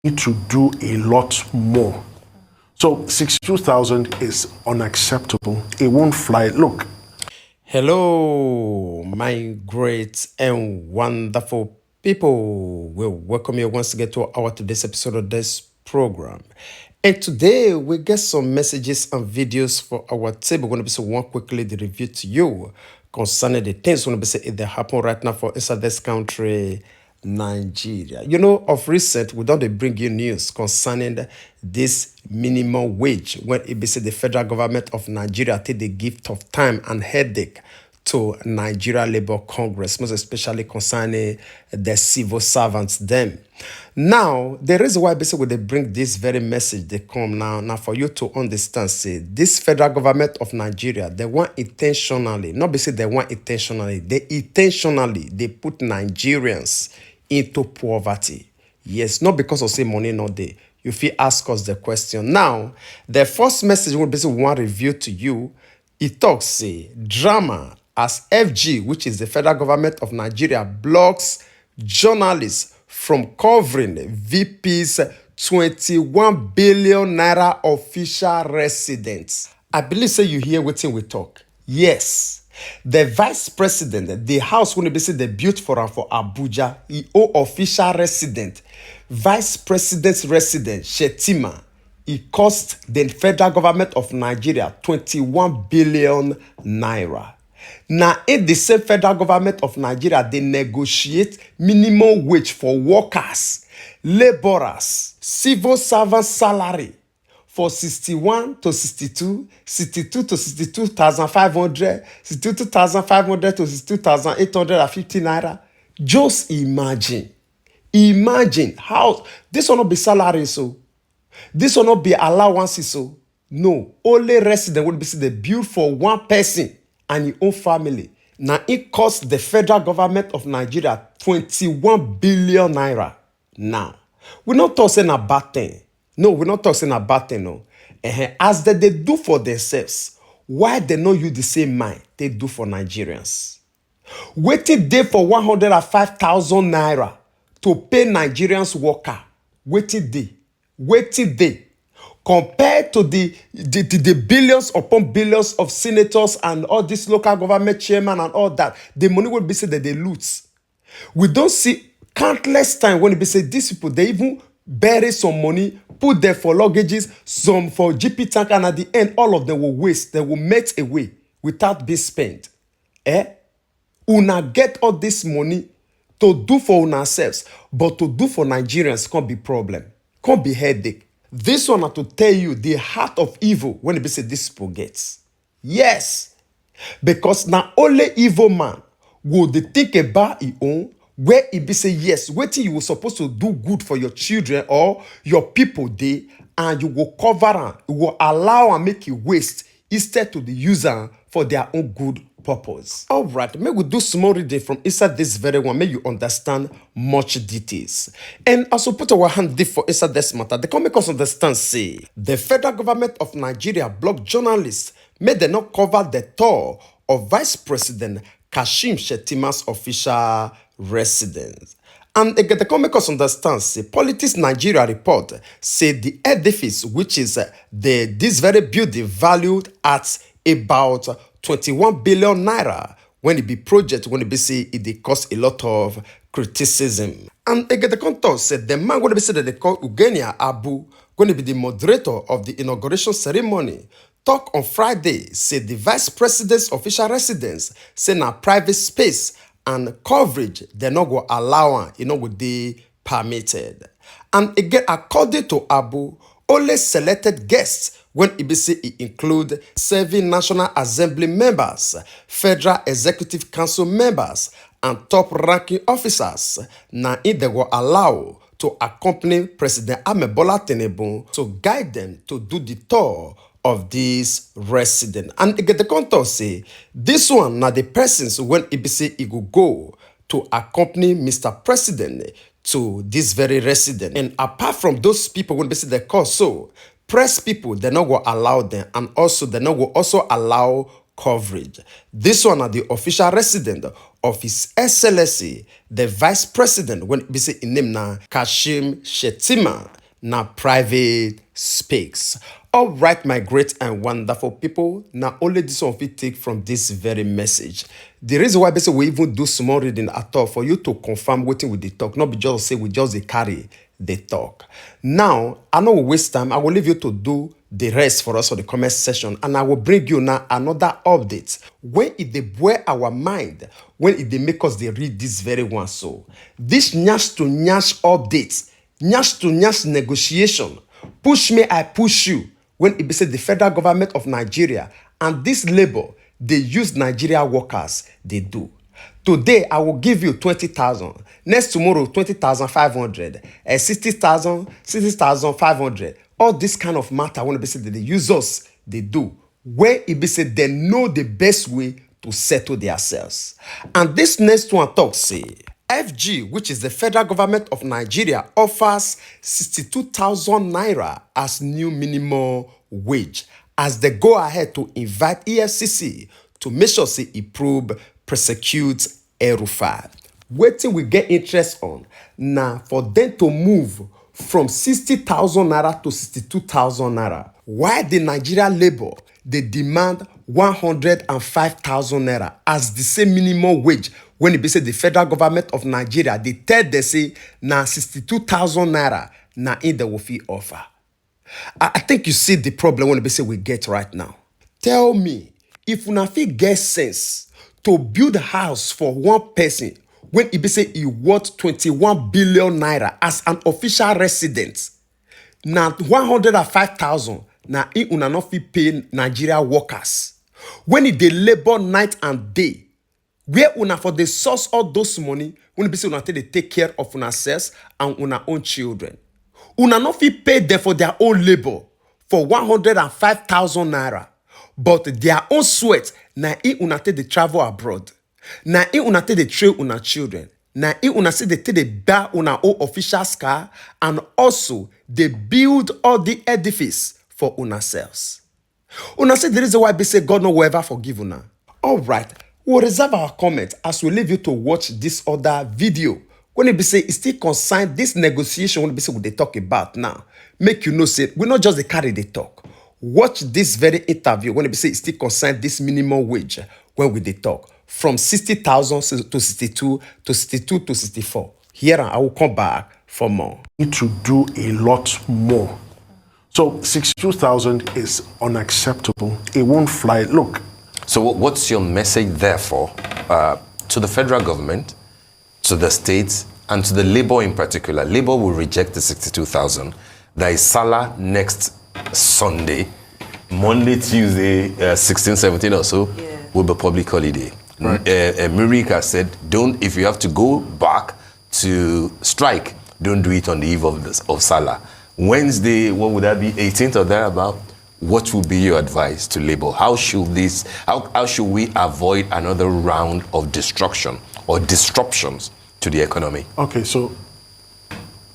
need to do a lot more. So 62,000 is unacceptable. It won't fly. Look. Hello, my great and wonderful people. We welcome you once again to our today's episode of this program. And today we get some messages and videos for our table. We're going to be so one quickly the review to you concerning the things going to be say they happen right now for inside this country, Nigeria. You know, of recent, we don't bring you news concerning this minimum wage when it be said the federal government of Nigeria take the gift of time and headache to Nigeria Labour Congress, most especially concerning the civil servants them. Now, the reason why basically they bring this very message, they come now for you to understand, say, this federal government of Nigeria, they want intentionally, not basically they want intentionally, they put Nigerians into poverty. Yes, not because of say money not there. You feel ask us the question. Now, the first message we basically want to review to you, it talks, say, drama as FG, which is the federal government of Nigeria, blocks journalists from covering VP's 21 billion naira official residence. I believe say you hear what we talk. Yes. The vice president, the house when they built for Abuja, he official resident, vice president's resident, Shetima, it cost the federal government of Nigeria 21 billion naira. Now, in the same federal government of Nigeria, they negotiate minimum wage for workers, laborers, civil servant salary for 61 to 62, 62 to 62,500, 62,500 to 62,850 naira. Just imagine how this will not be salary, so this will not be allowances, so no, only resident will be the bill for one person and your own family. Now it costs the federal government of Nigeria 21 billion naira. Now, we're not talking about bad thing. No, we're not talking about bad thing, no. As they do for themselves, why they not use the same mind they do for Nigerians? Waiting there for 105,000 naira to pay Nigerians worker. Waiting day. Compared to the billions upon billions of senators and all these local government chairmen and all that, the money will be said that they loot. We don't see countless time when it be said these people, they even bury some money, put there for luggages, some for GP tank, and at the end, all of them will waste. They will melt away without being spent. Una get all this money to do for ourselves, but to do for Nigerians can't be problem, can't be headache. This one are to tell you the heart of evil when it be said this people gets. Yes, because now only evil man would think about his own, where it be say yes, waiting you were supposed to do good for your children or your people day, and you will cover and you will allow and make it waste instead to the user for their own good purpose. All right, may we do small reading from inside this very one, may you understand much details. And also put our hand deep for inside this matter. They can make us understand, say, the federal government of Nigeria blocked journalists, may they not cover the tour of Vice President Kashim Shettima's official residence. And again, they can make us understand, say, Politics Nigeria report say the edifice, which is this very building valued at about 21 billion naira, when it be project, when it be say it cost a lot of criticism. And again, the contour said the man going to be said that they call Ugenia Abu, going to be the moderator of the inauguration ceremony, talk on Friday, said the vice president's official residence, say na private space and coverage, they're not going to allow, would they permitted. And again, according to Abu, only selected guests when it include serving National Assembly members, Federal Executive Council members, and top-ranking officers. Now, they will allow to accompany President Bola Tinubu to guide them to do the tour of this resident. And again, the contour say, this one now the persons when it will go to accompany Mr. President to this very resident. And apart from those people, when they say the call, so press people, they're not going to allow them, and also they're not going to also allow coverage. This one are the official resident of His Excellency, the Vice President, when we say in name na Kashim Shettima, na private speaks. All right, my great and wonderful people, now only this one we take from this very message. The reason why basically we even do small reading at all for you to confirm waiting with the talk, not be just say we just dey carry the talk. Now, I no waste time. I will leave you to do the rest for us for the comment section, and I will bring you now another update when it dey boil our mind, when it dey make us dey read this very one. So this nyash to nyash update, nyash to nyash negotiation, push me I push you, when it be said the federal government of Nigeria and this labor they use Nigeria workers they do. Today, I will give you 20,000. Next tomorrow, 20,500. 60,000, 60,500. All this kind of matter, when it be said that the users, they do. Where it be said they know the best way to settle themselves. And this next one talks say, FG, which is the federal government of Nigeria, offers 62,000 naira as new minimum wage as they go ahead to invite EFCC to make sure say it probe prosecute El-Rufai. Waiting we get interest on now for them to move from 60,000 naira to 62,000 naira. Why the Nigeria labor they demand 105,000 naira as the same minimum wage when it be say the federal government of Nigeria they tell they say now 62,000 naira now in the wofi offer. I think you see the problem when it be say we get right now. Tell me if una fit get sense to build a house for one person when it be say he worth 21 billion naira as an official resident. Now 105,000 now in una not fit pay Nigeria workers. When it dey labor night and day, where una for the source all those money when it be say una take care of una selves and una own children. Una not fit pay them for their own labor for 105,000 naira. But their own sweat, na una take the travel abroad. Na una take the train una children. Na una say they take the buy una own official car, and also they build all the edifice for una selves. Una say the reason why they say God no will ever forgive una. All right, we'll reserve our comment as we leave you to watch this other video. When it be say it still concern this negotiation, when it be say what they talk about now, make you know say we not just the carry the talk. Watch this very interview when it be say it still concern this minimum wage when we they talk from 60,000 to 62 to 62 to 64. Here I will come back for more. Need to do a lot more. So 62,000 is unacceptable. It won't fly. Look. So what's your message therefore to the federal government, to the states, and to the labor in particular? Labor will reject the 62,000. There is Salah next Sunday. Monday, Tuesday, 16, 17 or so will be public holiday. Right. Murica said, if you have to go back to strike, don't do it on the eve of Salah. Wednesday, what would that be, 18th or thereabout? What would be your advice to labor? How should we avoid another round of destruction or disruptions to the economy? Okay, so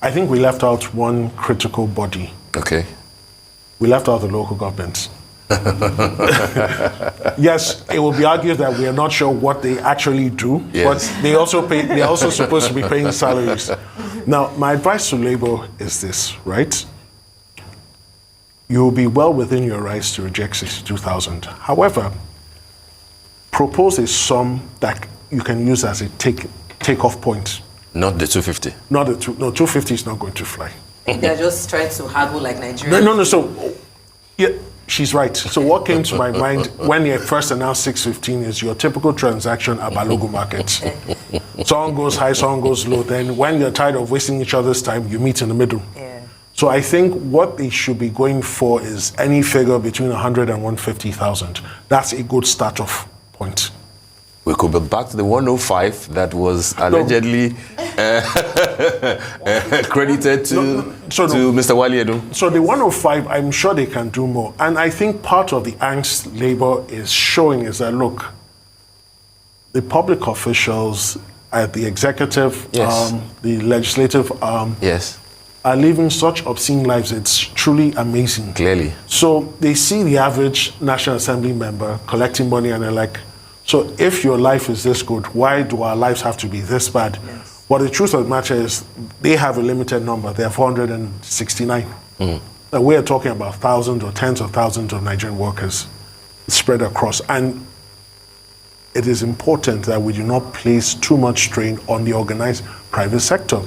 I think we left out one critical body. Okay. We left out the local governments. Yes, it will be argued that we are not sure what they actually do, yes, but they are also supposed to be paying salaries. Now, my advice to labor is this, right? You will be well within your rights to reject 62,000. However, propose a sum that you can use as a take-off point. Not the 250. No, 250 is not going to fly. They're just trying to haggle like Nigeria. No. So, yeah, she's right. So what came to my mind when you first announced 615 is your typical transaction at Balogu market. Someone goes high, someone goes low. Then when you're tired of wasting each other's time, you meet in the middle. Yeah. So I think what they should be going for is any figure between 100 and 150,000. That's a good start-off point. We could be back to the 105 that was allegedly credited to Mr. Wali Edu. So the 105, I'm sure they can do more. And I think part of the angst labor is showing is that, look, the public officials at the executive, yes, the legislative yes, are living such obscene lives. It's truly amazing. Clearly. So they see the average National Assembly member collecting money and they're like, So if your life is this good, why do our lives have to be this bad? Yes. But the truth of the matter is, they have a limited number. They are 469. And we are talking about thousands or tens of thousands of Nigerian workers spread across. And it is important that we do not place too much strain on the organized private sector.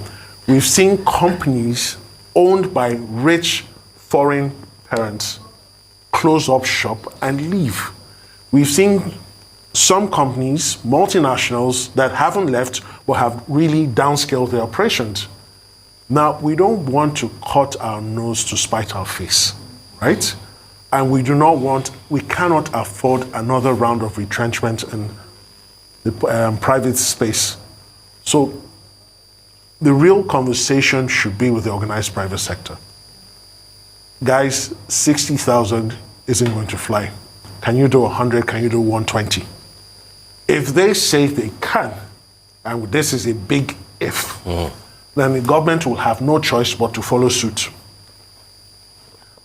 We've seen companies owned by rich foreign parents close up shop and leave. We've seen some companies, multinationals, that haven't left but have really downscaled their operations. Now, we don't want to cut our nose to spite our face, right? And we cannot afford another round of retrenchment in the private space. So the real conversation should be with the organized private sector. Guys, 60,000 isn't going to fly. Can you do 100? Can you do 120? If they say they can, and this is a big if, then the government will have no choice but to follow suit.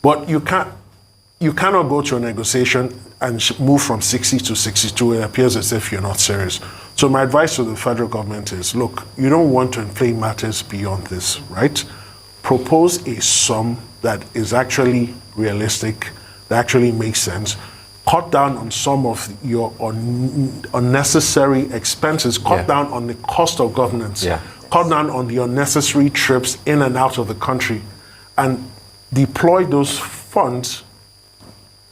But you cannot go to a negotiation and move from 60 to 62. It appears as if you're not serious. So my advice to the federal government is, look, you don't want to inflate matters beyond this, right? Propose a sum that is actually realistic, that actually makes sense. Cut down on some of your unnecessary expenses. Cut down on the cost of governance. Cut down on the unnecessary trips in and out of the country. And deploy those funds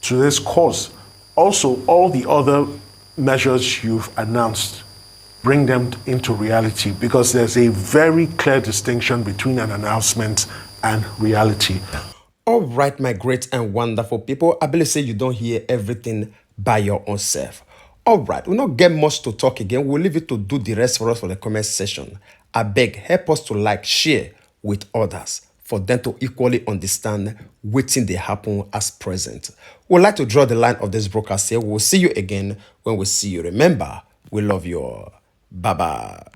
to this cause. Also, all the other measures you've announced, bring them into reality, because there's a very clear distinction between an announcement and reality. All right, my great and wonderful people. I believe say you don't hear everything by your own self. All right, we'll not get much to talk again. We'll leave it to do the rest for us for the comment section. I beg, help us to like, share with others for them to equally understand waiting they happen as present. We'd like to draw the line of this broadcast here. We'll see you again when we see you. Remember, we love you all. Bye-bye.